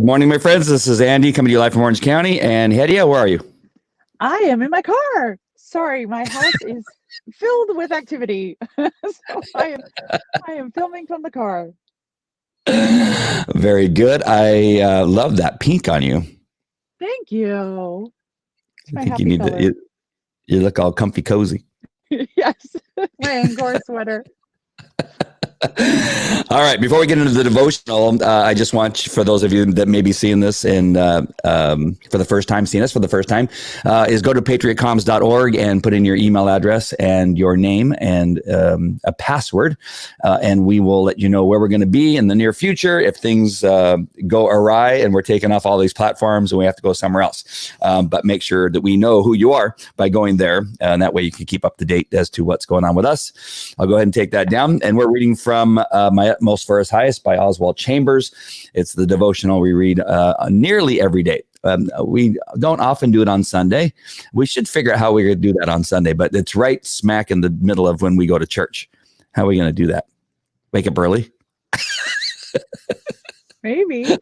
Morning, my friends. This is Andy coming to you live from Orange County. And Hedia, where are you? I am in my car. Sorry, my house is filled with activity. So I am filming from the car. Very good. I love that pink on you. Thank you. It's I my think you happy need color. you look all comfy cozy. Yes, my Angora sweater. All right. Before we get into the devotional, I just want, for those of you that may be seeing this and for the first time, seeing us for the first time, is go to patriotcoms.org and put in your email address and your name and a password. And we will let you know where we're going to be in the near future if things go awry and we're taking off all these platforms and we have to go somewhere else. But make sure that we know who you are by going there. And that way you can keep up to date as to what's going on with us. I'll go ahead and take that down. And we're reading from My Utmost for His Highest by Oswald Chambers. It's the devotional we read nearly every day. We don't often do it on Sunday. We should figure out how we're going to do that on Sunday, but it's right smack in the middle of when we go to church. How are we going to do that? Wake up early? Maybe.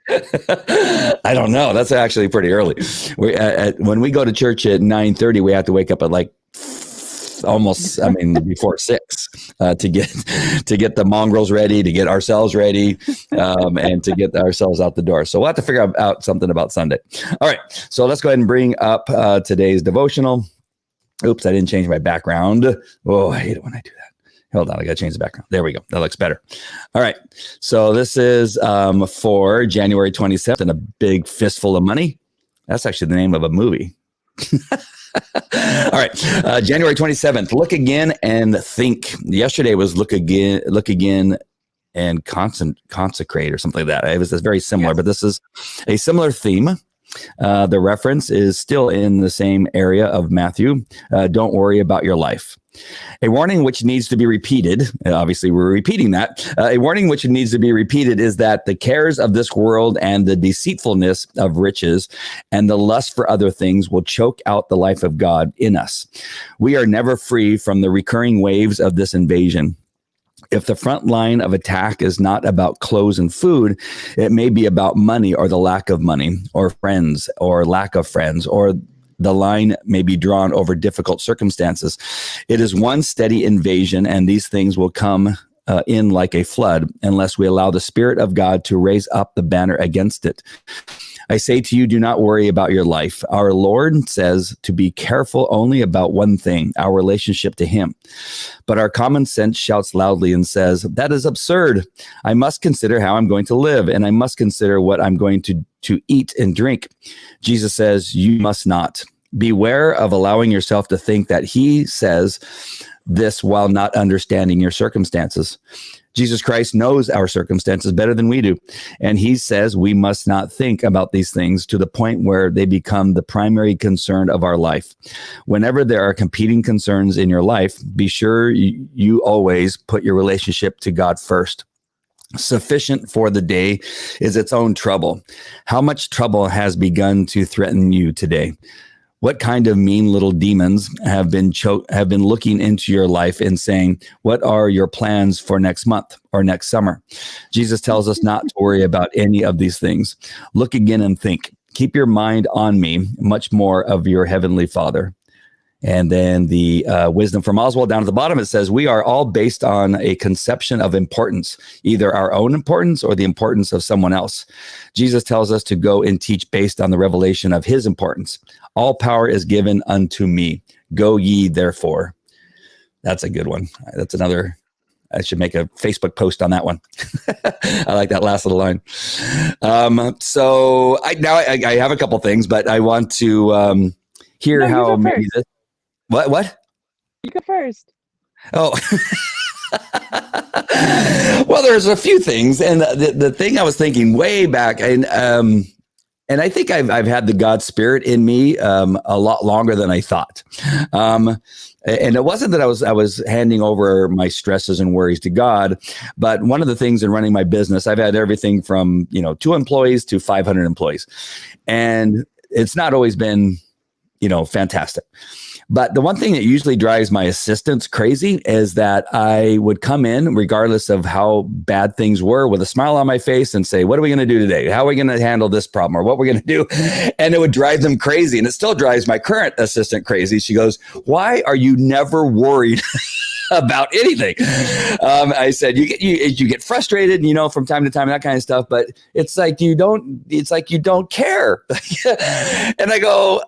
I don't know. That's actually pretty early. When we go to church at 9:30, we have to wake up at like before 6 to get the mongrels ready, to get ourselves ready, and to get ourselves out the door. So we'll have to figure out something about Sunday. All right. So let's go ahead and bring up today's devotional. Oops, I didn't change my background. Oh, I hate it when I do that. Hold on, I got to change the background. There we go. That looks better. All right. So this is for January 27th and a big fistful of money. That's actually the name of a movie. All right. January 27th. Look again and think. Yesterday was look again and consecrate or something like that. It was very similar, yes. But this is a similar theme. The reference is still in the same area of Matthew. Don't worry about your life. A warning which needs to be repeated. Obviously, we're repeating that. A warning which needs to be repeated is that the cares of this world and the deceitfulness of riches and the lust for other things will choke out the life of God in us. We are never free from the recurring waves of this invasion. If the front line of attack is not about clothes and food, it may be about money or the lack of money, or friends or lack of friends, or the line may be drawn over difficult circumstances. It is one steady invasion, and these things will come in like a flood unless we allow the Spirit of God to raise up the banner against it. I say to you, do not worry about your life. Our Lord says to be careful only about one thing, our relationship to Him. But our common sense shouts loudly and says, that is absurd. I must consider how I'm going to live, and I must consider what I'm going to eat and drink. Jesus says, you must not. Beware of allowing yourself to think that He says this while not understanding your circumstances. Jesus Christ knows our circumstances better than we do. And He says we must not think about these things to the point where they become the primary concern of our life. Whenever there are competing concerns in your life, be sure you always put your relationship to God first. Sufficient for the day is its own trouble. How much trouble has begun to threaten you today? What kind of mean little demons have been looking into your life and saying, what are your plans for next month or next summer? Jesus tells us not to worry about any of these things. Look again and think. Keep your mind on me, much more of your heavenly Father. And then the wisdom from Oswald down at the bottom, it says, we are all based on a conception of importance, either our own importance or the importance of someone else. Jesus tells us to go and teach based on the revelation of His importance. All power is given unto me. Go ye therefore. That's a good one. That's another. I should make a Facebook post on that one. I like that last little line. So I have a couple things, but I want to hear how maybe this. What? You go first. Oh. Well, there's a few things. And the thing I was thinking way back, and I think I've had the God Spirit in me a lot longer than I thought. And it wasn't that I was handing over my stresses and worries to God, but one of the things in running my business, I've had everything from 2 employees to 500 employees, and it's not always been fantastic. But the one thing that usually drives my assistants crazy is that I would come in, regardless of how bad things were, with a smile on my face and say, what are we going to do today? How are we going to handle this problem, or what we're going to do? And it would drive them crazy. And it still drives my current assistant crazy. She goes, why are you never worried about anything? I said, you get frustrated, from time to time, that kind of stuff, but it's like you don't care. And I go,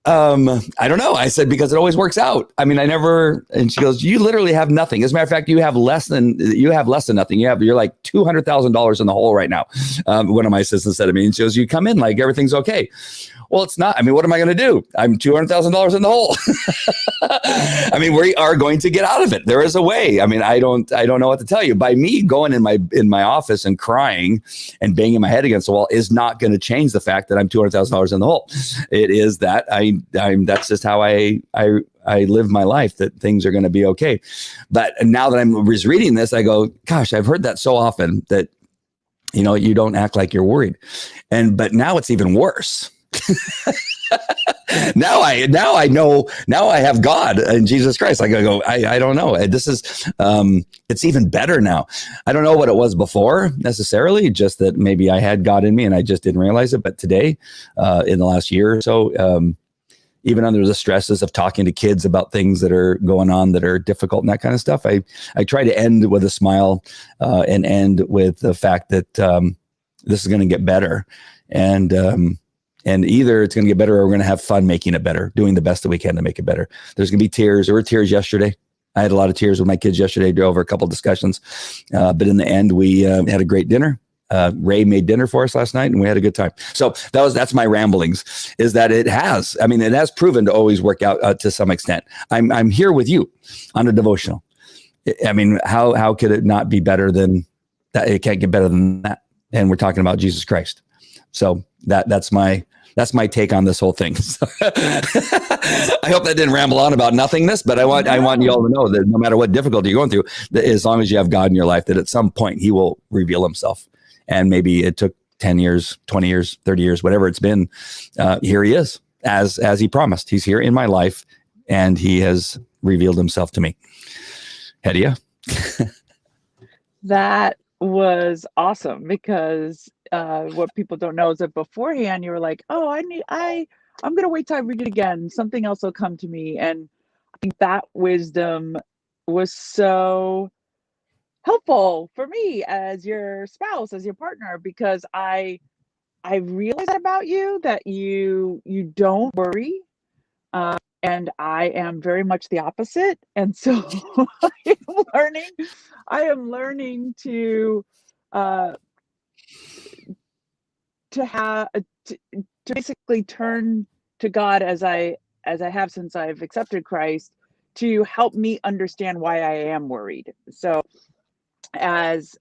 I don't know. I said, because it always works out. I mean, and she goes, you literally have nothing. As a matter of fact, you have less than nothing. You're like $200,000 in the hole right now. One of my assistants said to me, and she goes, you come in like everything's okay. Well, it's not. I mean, what am I going to do? I'm $200,000 in the hole. I mean, we are going to get out of it. There is a way. I mean, I don't know what to tell you. By me going in my office and crying and banging my head against the wall is not going to change the fact that I'm $200,000 in the hole. It is that that's just how I live my life, that things are going to be okay. But now that I was reading this, I go, gosh, I've heard that so often, that, you don't act like you're worried. But now it's even worse. Now I know. Now I have God and Jesus Christ. I go. I don't know. This is. It's even better now. I don't know what it was before necessarily. Just that maybe I had God in me and I just didn't realize it. But today, in the last year or so, even under the stresses of talking to kids about things that are going on that are difficult and that kind of stuff, I try to end with a smile and end with the fact that this is going to get better. And either it's going to get better or we're going to have fun making it better, doing the best that we can to make it better. There's going to be tears. There were tears yesterday. I had a lot of tears with my kids yesterday over a couple of discussions. But in the end, we had a great dinner. Ray made dinner for us last night and we had a good time. So that's my ramblings, is that it has proven to always work out to some extent. I'm here with you on a devotional. I mean, how could it not be better than that? It can't get better than that. And we're talking about Jesus Christ. So that's my take on this whole thing. I hope that didn't ramble on about nothingness, but I want you all to know that no matter what difficulty you're going through, that as long as you have God in your life, that at some point he will reveal himself. And maybe it took 10 years, 20 years, 30 years, whatever it's been. Here he is, as he promised. He's here in my life and he has revealed himself to me. Hedia? That was awesome, because what people don't know is that beforehand you were like, oh, I'm gonna wait till I read it again, something else will come to me. And I think that wisdom was so helpful for me as your spouse, as your partner, because I realized about you that you don't worry, and I am very much the opposite. And so I am learning to have to basically turn to God, as I have since I've accepted Christ, to help me understand why I am worried. So as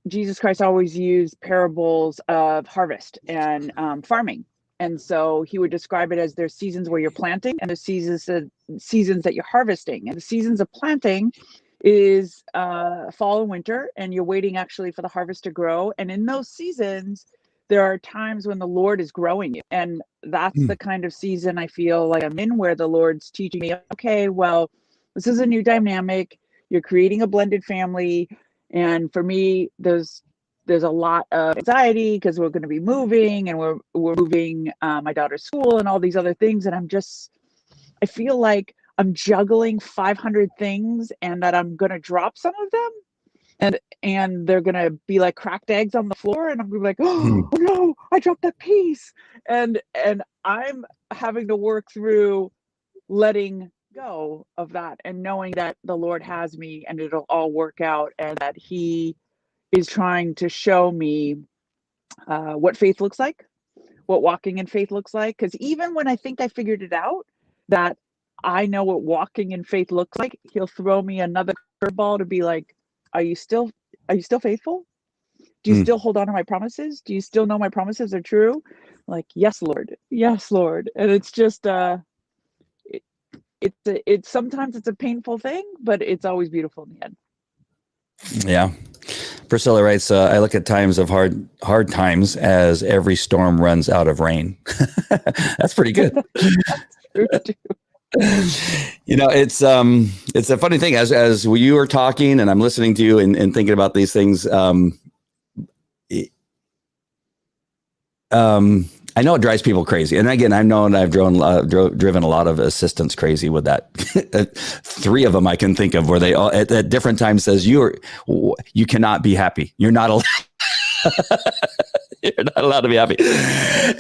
Jesus Christ always used parables of harvest and farming. And so he would describe it as there's seasons where you're planting and the seasons that you're harvesting. And the seasons of planting is fall and winter, and you're waiting actually for the harvest to grow. And in those seasons, there are times when the Lord is growing you. And that's the kind of season I feel like I'm in, where the Lord's teaching me, okay, well, this is a new dynamic. You're creating a blended family. And for me, there's a lot of anxiety because we're going to be moving, and we're moving my daughter's school and all these other things. And I feel like I'm juggling 500 things, and that I'm going to drop some of them, and they're going to be like cracked eggs on the floor, and I'm going to be like, oh no, I dropped that piece. And I'm having to work through letting go of that and knowing that the Lord has me and it'll all work out, and that he is trying to show me what faith looks like, what walking in faith looks like. Because even when I think I figured it out, that I know what walking in faith looks like, he'll throw me another curveball to be like, are you still faithful? Do you still hold on to my promises? Do you still know my promises are true? Like, yes, Lord. Yes, Lord. And it's just it's sometimes it's a painful thing, but it's always beautiful in the end. Yeah. Priscilla writes, I look at times of hard times as every storm runs out of rain. That's pretty good. That's true too. It's a funny thing as you were talking and I'm listening to you and thinking about these things. I know it drives people crazy. And again, I've driven a lot of assistants crazy with that. 3 of them I can think of where they all at different times says you cannot be happy. You're not allowed. You're not allowed to be happy.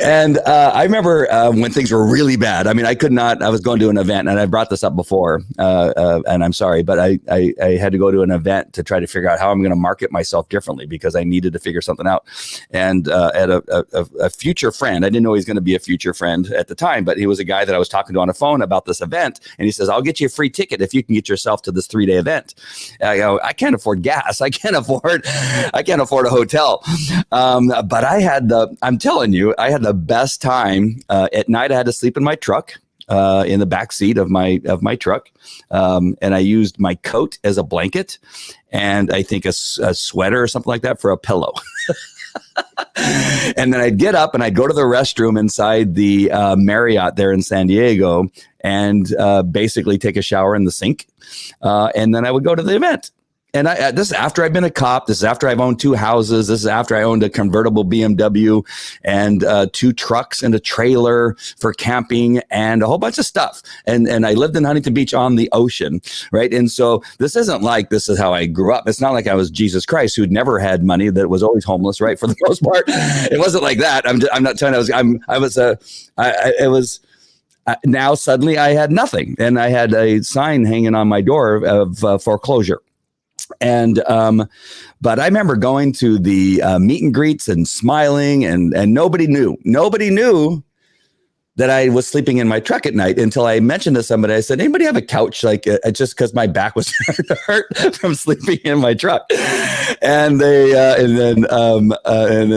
And I remember when things were really bad. I mean, I was going to an event, and I brought this up before, and I'm sorry, but I had to go to an event to try to figure out how I'm going to market myself differently because I needed to figure something out. And at a future friend, I didn't know he was going to be a future friend at the time, but he was a guy that I was talking to on the phone about this event. And he says, I'll get you a free ticket if you can get yourself to this 3-day event. I go, I can't afford gas. I can't afford a hotel. But I'm telling you, I had the best time. At night, I had to sleep in my truck, in the back seat of my truck. And I used my coat as a blanket and I think a sweater or something like that for a pillow. And then I'd get up and I'd go to the restroom inside the Marriott there in San Diego and basically take a shower in the sink. And then I would go to the event. And this is after I've been a cop. This is after I've owned 2 houses. This is after I owned a convertible BMW and 2 trucks and a trailer for camping and a whole bunch of stuff. And I lived in Huntington Beach on the ocean, right? And so this isn't like this is how I grew up. It's not like I was Jesus Christ who'd never had money, that was always homeless, right? For the most part, it wasn't like that. I'm not telling you. Now suddenly I had nothing, and I had a sign hanging on my door of foreclosure. And but I remember going to the meet and greets and smiling, and nobody knew that I was sleeping in my truck at night until I mentioned to somebody. I said, anybody have a couch? Like just because my back was starting to hurt from sleeping in my truck. And then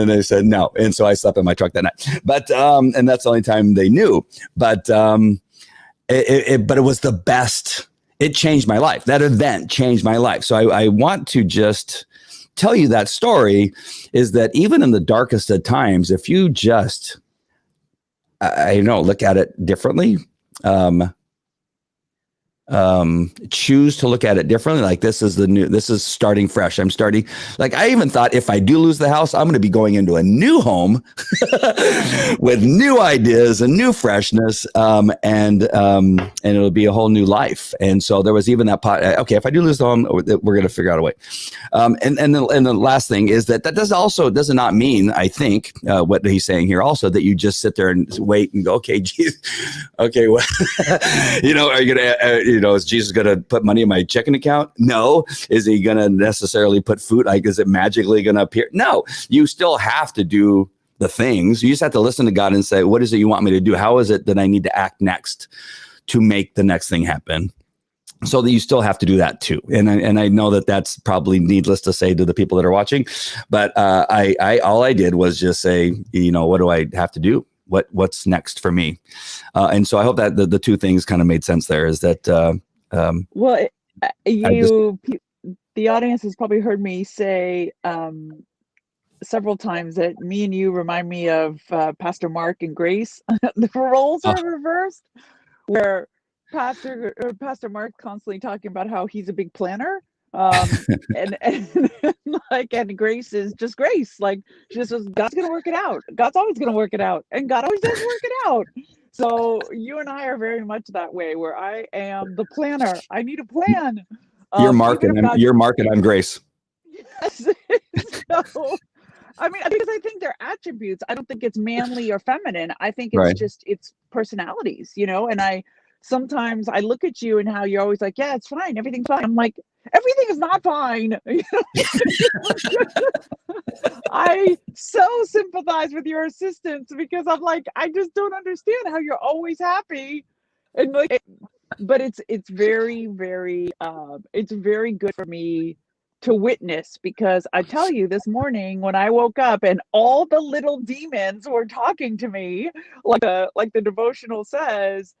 they said no. And so I slept in my truck that night. But and that's the only time they knew. But it was the best. It changed my life. That event changed my life. So I want to just tell you that story is that even in the darkest of times, if you just, look at it differently, choose to look at it differently. Like this is starting fresh. I'm starting, like, I even thought if I do lose the house, I'm going to be going into a new home with new ideas and new freshness. And it'll be a whole new life. And so there was even that pot. Okay, if I do lose the home, we're going to figure out a way. And the last thing is that does not mean, I think, what he's saying here also, that you just sit there and wait and go, okay, geez, okay, well, are you going to, is Jesus going to put money in my checking account? No. Is he going to necessarily put food? Like, is it magically going to appear? No. You still have to do the things. You just have to listen to God and say, what is it you want me to do? How is it that I need to act next to make the next thing happen? So that you still have to do that too. And I know that that's probably needless to say to the people that are watching, but all I did was just say, what do I have to do? What's next for me? And so I hope that the 2 things kind of made sense there, is that, the audience has probably heard me say, several times that me and you remind me of, Pastor Mark and Grace. The roles are reversed, where Pastor Mark constantly talking about how he's a big planner. And Grace is just Grace. Like, she just says, God's gonna work it out. God's always gonna work it out, and God always does work it out. So you and I are very much that way, where I am the planner. I need a plan. You're Mark and I'm Grace. Yes. So, I mean, because I think they're attributes. I don't think it's manly or feminine. I think it's just it's personalities, and sometimes I look at you and how you're always like, yeah, it's fine. Everything's fine. I'm like, everything is not fine. I so sympathize with your assistants, because I'm like, I just don't understand how you're always happy. And but it's very, very, it's very good for me to witness, because I tell you, this morning when I woke up and all the little demons were talking to me, like the devotional says,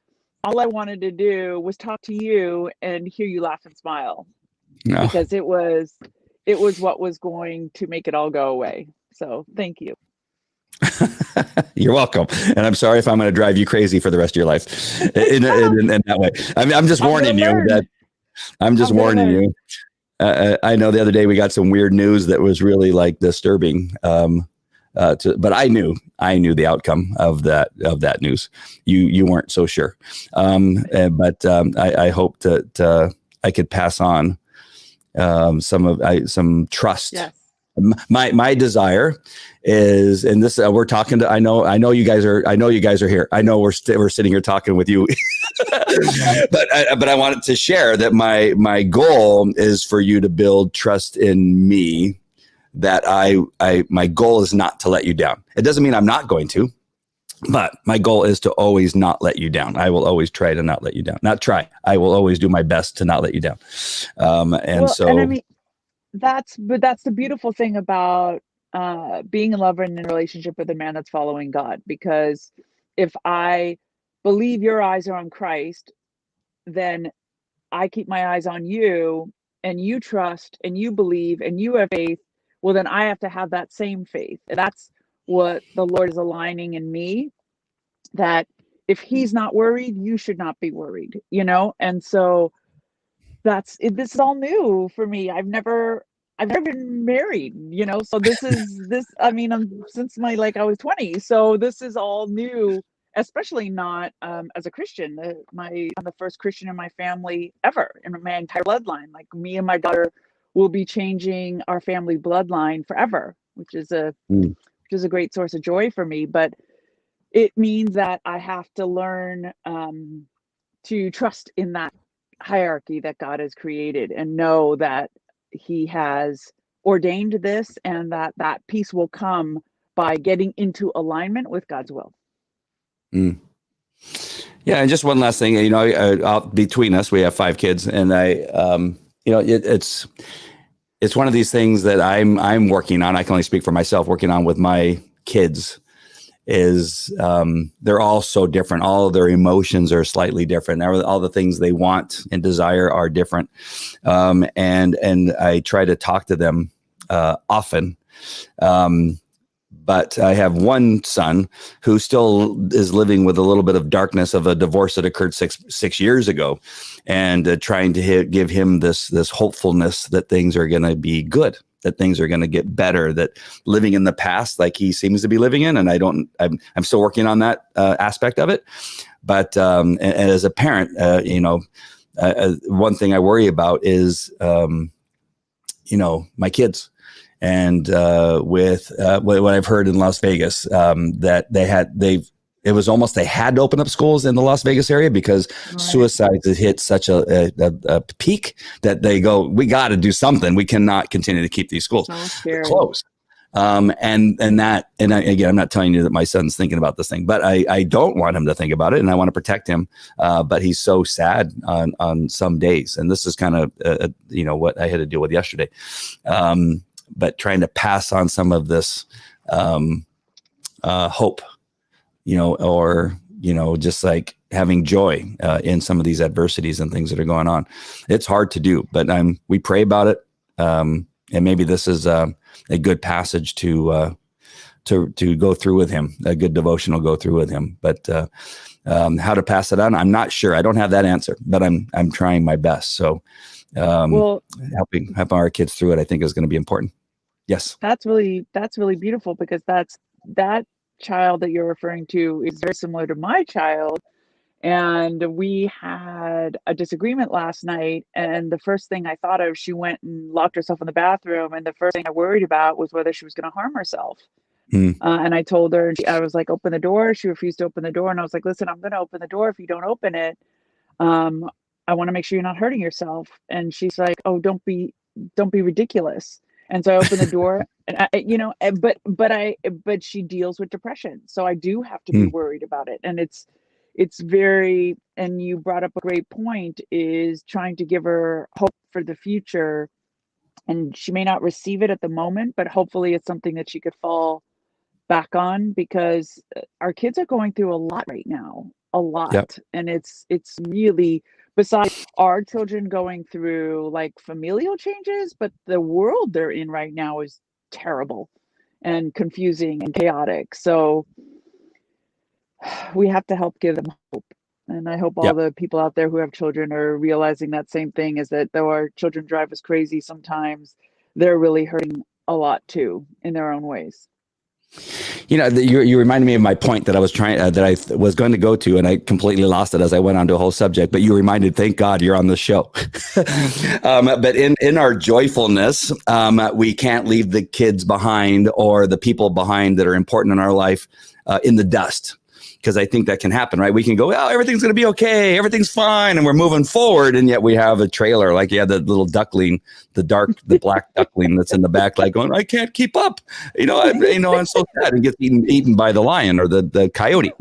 all I wanted to do was talk to you and hear you laugh and smile. No. Because it was it was what was going to make it all go away. So thank you. You're welcome. And I'm sorry if I'm going to drive you crazy for the rest of your life in that way. I'm just warning you that I'm just warning you. I know the other day we got some weird news that was really like disturbing. But I knew the outcome of that news. You weren't so sure. But I hope that I could pass on some trust. Yes. My desire is, and this we're talking to. I know you guys are here. I know we're sitting here talking with you, but I wanted to share that my goal is for you to build trust in me. That my goal is not to let you down. It doesn't mean I'm not going to, but my goal is to always not let you down. I will always try to not let you down. Not try. I will always do my best to not let you down. And I mean, that's the beautiful thing about being in love and in a relationship with a man that's following God. Because if I believe your eyes are on Christ, then I keep my eyes on you, and you trust and you believe and you have faith. Well, then I have to have that same faith. And that's what the Lord is aligning in me, that if he's not worried, you should not be worried, And so this is all new for me. I've never been married, so I mean, I'm since I was 20, so this is all new, especially not as a Christian. I'm the first Christian in my family ever, in my entire bloodline. Like, me and my daughter will be changing our family bloodline forever, which is a great source of joy for me. But it means that I have to learn to trust in that hierarchy that God has created, and know that he has ordained this, and that peace will come by getting into alignment with God's will. Yeah. And just one last thing, between us, we have 5 kids, and it's one of these things that I'm working on. I can only speak for myself, working on with my kids. Is they're all so different. All of their emotions are slightly different. All the things they want and desire are different. And I try to talk to them often. But I have one son who still is living with a little bit of darkness of a divorce that occurred six years ago, and trying to give him this hopefulness that things are going to be good, that things are going to get better, that living in the past like he seems to be living in. And I'm still working on that aspect of it. But and as a parent, one thing I worry about is, my kids. And with what I've heard in Las Vegas, that it was almost they had to open up schools in the Las Vegas area because suicides had hit such a peak that they go, we got to do something. We cannot continue to keep these schools closed. Again, I'm not telling you that my son's thinking about this thing, but I don't want him to think about it, and I want to protect him. But he's so sad on some days, and this is kind of what I had to deal with yesterday. But trying to pass on some of this hope, or just like having joy in some of these adversities and things that are going on. It's hard to do, but we pray about it, and maybe this is a good passage to go through with him, a good devotional go through with him. But how to pass it on, I'm not sure. I don't have that answer, but I'm trying my best. So helping our kids through it, I think, is going to be important. Yes. That's really beautiful, because that child that you're referring to is very similar to my child. And we had a disagreement last night, and the first thing I thought of, she went and locked herself in the bathroom, and the first thing I worried about was whether she was going to harm herself. And I told her, and I was like, open the door. She refused to open the door, and I was like, listen, I'm going to open the door. If you don't open it, I want to make sure you're not hurting yourself. And she's like, oh, don't be ridiculous. And so I opened the door, and but she deals with depression, so I do have to be worried about it. And it's very, and you brought up a great point, is trying to give her hope for the future. And she may not receive it at the moment, but hopefully it's something that she could fall back on, because our kids are going through a lot right now, a lot. Yep. And it's really, besides our children going through like familial changes, but the world they're in right now is terrible and confusing and chaotic. So we have to help give them hope. And I hope Yeah. all the people out there who have children are realizing that same thing, is that though our children drive us crazy sometimes, they're really hurting a lot too in their own ways. You reminded me of my point that I was trying that was going to go to, and I completely lost it as I went on to a whole subject. But you reminded, thank God you're on the show. But in our joyfulness, we can't leave the kids behind or the people behind that are important in our life in the dust. Because I think that can happen, right? We can go, oh, everything's going to be okay. Everything's fine. And we're moving forward. And yet we have a trailer, like you have the little duckling, the black duckling that's in the back, like going, I can't keep up. I'm so sad, and gets eaten by the lion or the coyote.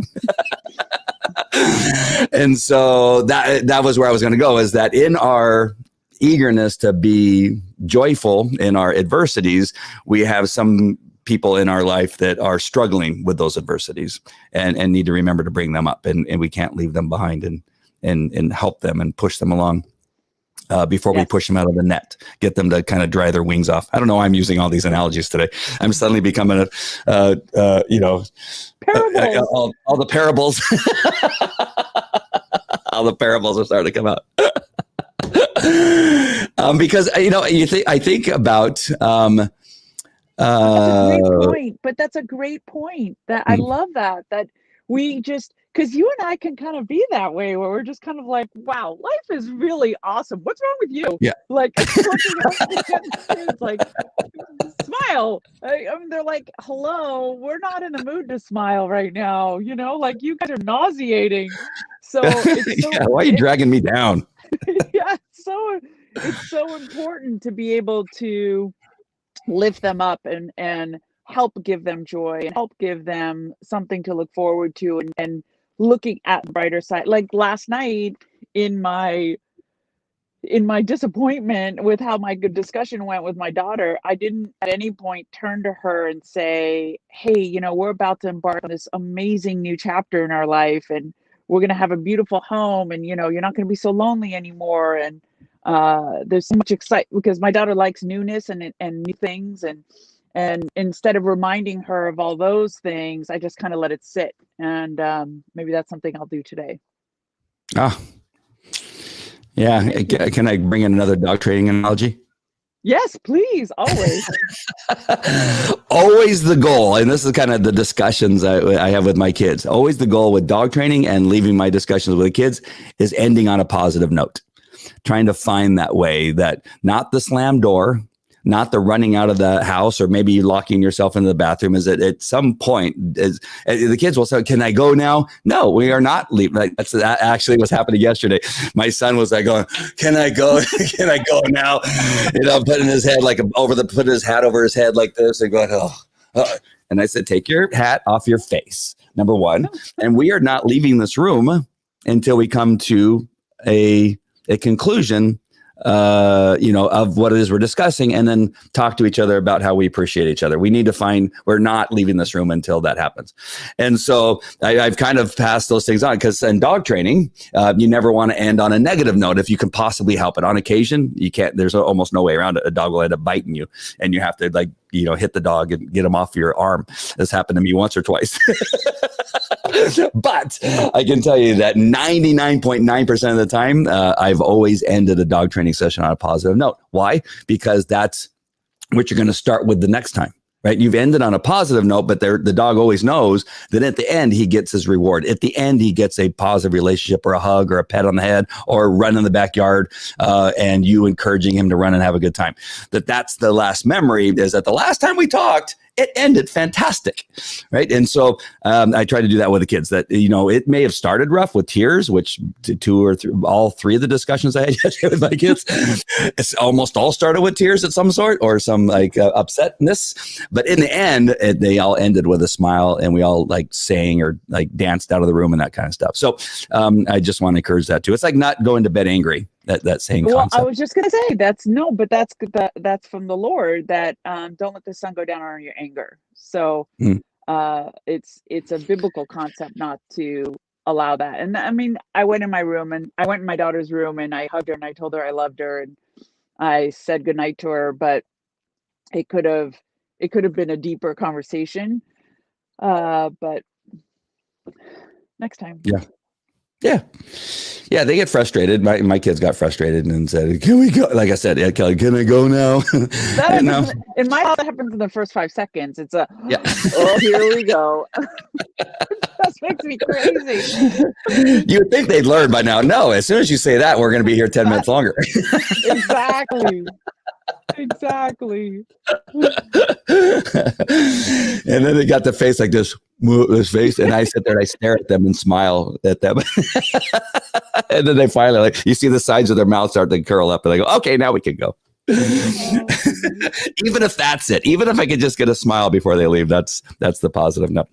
And so that was where I was going to go, is that in our eagerness to be joyful in our adversities, we have some people in our life that are struggling with those adversities and need to remember to bring them up, and we can't leave them behind, and help them and push them along before we push them out of the net, get them to kind of dry their wings off. I don't know why I'm using all these analogies today. I'm suddenly becoming Parables. All the parables. All the parables are starting to come out. Because I think about that's a great point. But that's a great point. That I love that we just, because you and I can kind of be that way, where we're just kind of like, wow, life is really awesome. What's wrong with you? Yeah. Like looking at the kids, like, smile. I mean, they're like, hello, we're not in the mood to smile right now. Like, you guys are nauseating. So it's so, yeah, why are you dragging me down? yeah, it's so important to be able to lift them up and help give them joy and help give them something to look forward to, and looking at the brighter side. Like last night, in my disappointment with how my good discussion went with my daughter, I didn't at any point turn to her and say, hey, we're about to embark on this amazing new chapter in our life, and we're going to have a beautiful home, and you're not going to be so lonely anymore. And there's so much excitement, because my daughter likes newness and new things, and instead of reminding her of all those things, I just kind of let it sit. And maybe that's something I'll do today. Yeah. Can I bring in another dog training analogy? Yes, please. Always. Always the goal, and this is kind of the discussions I have with my kids. Always the goal with dog training and leaving my discussions with the kids is ending on a positive note. Trying to find that way, that not the slam door, not the running out of the house, or maybe locking yourself into the bathroom, is that at some point the kids will say, can I go now? No, we are not leaving. Like, that's actually what's happening yesterday. My son was like going, can I go? Can I go now? Putting his head putting his hat over his head like this and going, oh. And I said, take your hat off your face, number one. And we are not leaving this room until we come to a conclusion, of what it is we're discussing, and then talk to each other about how we appreciate each other. We need to find, we're not leaving this room until that happens. And so I've kind of passed those things on, because in dog training, you never want to end on a negative note if you can possibly help it. On occasion, you can't, there's almost no way around it. A dog will end up biting you, and you have to hit the dog and get him off your arm. This happened to me once or twice. But I can tell you that 99.9% of the time, I've always ended a dog training session on a positive note. Why? Because that's what you're going to start with the next time. Right? You've ended on a positive note, but the dog always knows that at the end, he gets his reward. At the end, he gets a positive relationship, or a hug, or a pet on the head, or a run in the backyard, and you encouraging him to run and have a good time. That's the last memory, is that the last time we talked, it ended fantastic, right? And so I try to do that with the kids, that, it may have started rough with tears, which all three of the discussions I had yesterday with my kids, it's almost all started with tears of some sort, or some upsetness. But in the end, they all ended with a smile, and we all sang or danced out of the room and that kind of stuff. So I just want to encourage that too. It's like not going to bed angry. That same concept. I was just going to say that's from the Lord, that don't let the sun go down on your anger. So it's a biblical concept not to allow that. And I mean, I went in my daughter's room and I hugged her and I told her I loved her and I said goodnight to her, but it could have been a deeper conversation. But next time. Yeah. Yeah. Yeah. They get frustrated. My kids got frustrated and said, can we go? Like I said, yeah, Kelly, can I go now? That happens, in my house, that happens in the first 5 seconds. It's yeah. oh, here we go. That makes me crazy. You would think they'd learn by now. No, as soon as you say that, we're going to be here 10 minutes longer. Exactly. Exactly. And then they got the face like this face, and I sit there and I stare at them and smile at them. And then they finally, like, you see the sides of their mouth start to curl up, and they go, okay, now we can go. Even if that's it, even if I could just get a smile before they leave, that's the positive note.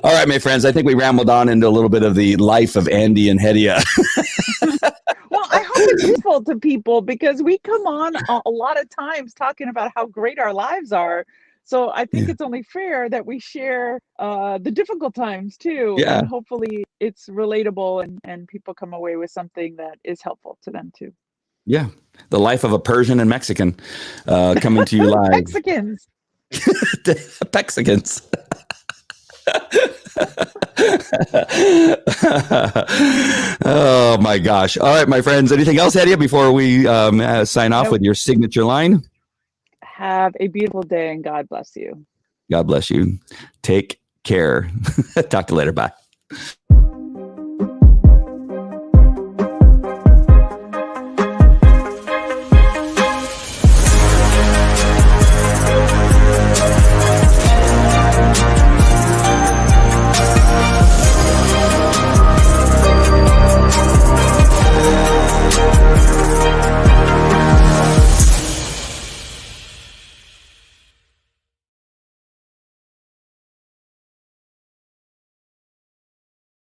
All right, my friends, I think we rambled on into a little bit of the life of Andy and Hedia. Well, I hope it's useful to people because we come on a lot of times talking about how great our lives are. So I think it's only fair that we share the difficult times too. Yeah. And hopefully it's relatable and people come away with something that is helpful to them too. Yeah. The life of a Persian and Mexican coming to you live. Mexicans. Mexicans. Oh my gosh. All right, my friends. Anything else, Hedia, before we sign off with your signature line? Have a beautiful day and God bless you. God bless you. Take care. Talk to you later. Bye.